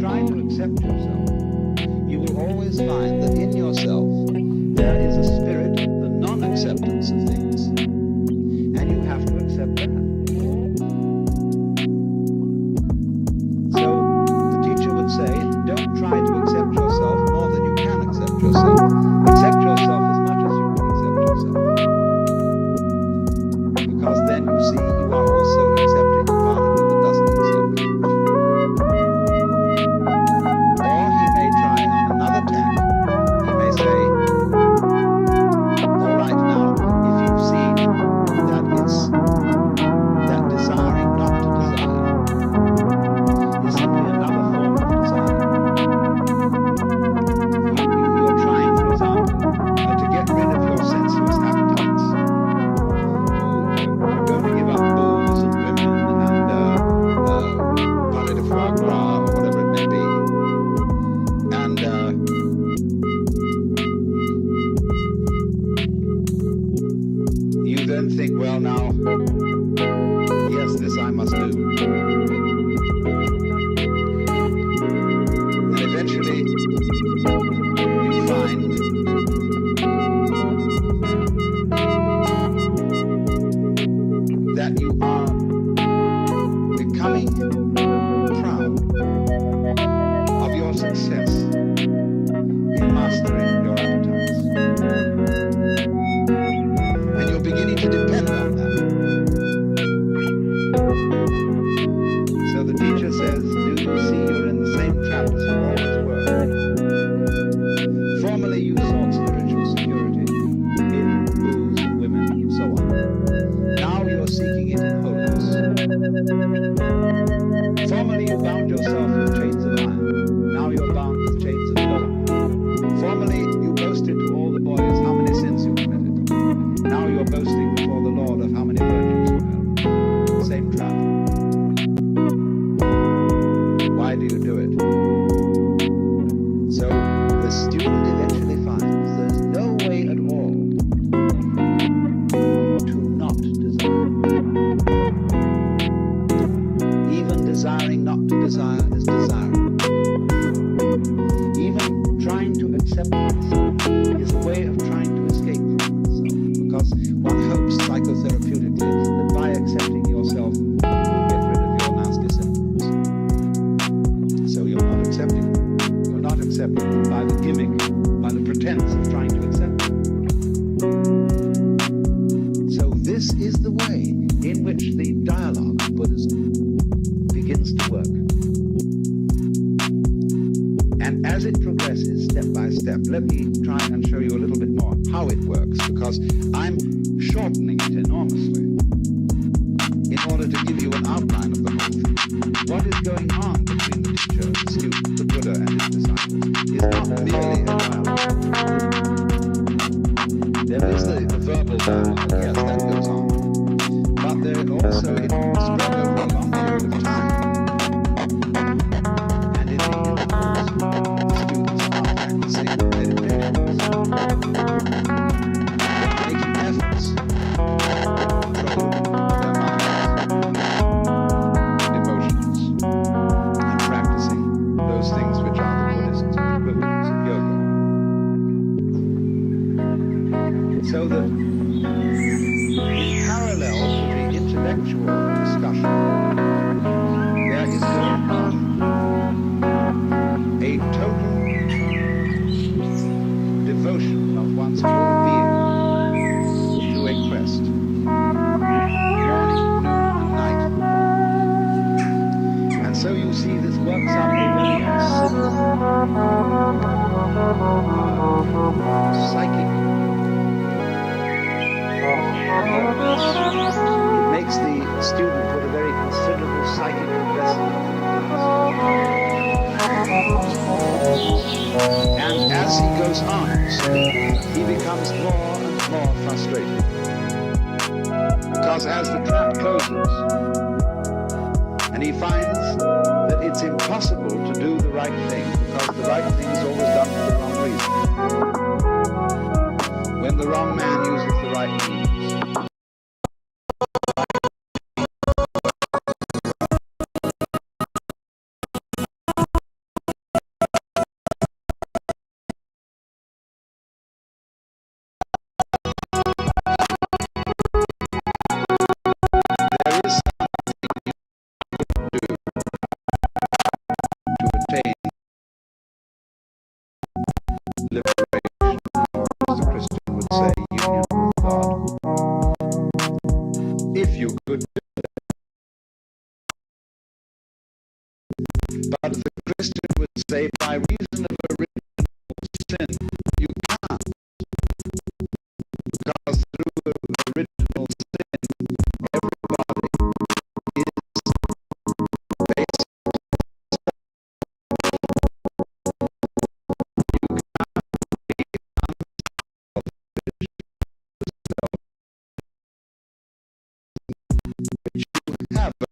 try to accept yourself, you will always find that in yourself there is a spirit of the non-acceptance of things, and you have to accept that. So the teacher would say, don't try to accept yourself more than you can accept yourself. Accept yourself as much as you can accept yourself. Because then you see you are also accepting the part of you that doesn't accept. Or he may try on another tack. He may say, all right, now, if you've seen that desiring not to desire is simply another form of desire. You're trying, for example, to get rid of your sensuous appetites. You're going to give up booze and women and palais de foie gras or whatever it may be. And you then think, well, now, yes, this I must do. And eventually, you find that you are becoming proud of your success in mastering your appetites. And you're beginning to depend on that. So the teacher says, do you see you're in the same trap as you always were? Formerly you sought spiritual security in booze, women, and so on. Now you're seeking it in holiness. Formerly you bound yourself with chains of iron. Now you're bound with chains of gold. Formerly you boasted to all the boys how many sins you committed. Now you're boasting before the Lord of how many virtues you have. Same trap. Why do you do it? So the student eventually finds there's no way at all to not desire. Even desiring not to desire is desiring. Even trying to accept oneself is a way of trying to escape from oneself, because one hopes psychotherapeutically that by accepting yourself you will get rid of your nasty symptoms. So you're not accepting them. You're not accepting them by the gimmick, by the pretense of trying to accept them. So this is the way in which the dialogue of Buddhism begins to work. And as it progresses step by step, let me try and show you a little bit more how it works, because I'm shortening it enormously in order to give you an outline of the whole thing. What is going on between the teacher, the student, the Buddha, and his disciples is not merely a dialogue. There is the verbal dialogue, yes, that goes on. But there also, it spread over a long period of time. And in the intervals, the students are practicing meditations, making efforts to control their minds, emotions, and practicing those things which are the Buddhist equivalents of yoga. So that in parallel to the intellectual discussion, there is going on a total devotion of one's whole being to a quest, morning, noon, and night. And so you see this works up a very simple psychic. It makes the student put a very considerable psychic investment in the class. And as he goes on, he becomes more and more frustrated. Because as the trap closes, and he finds that it's impossible to do the right thing, because the right thing is always done for the wrong reason. When the wrong man uses the right means, But the Christian would say, by reason of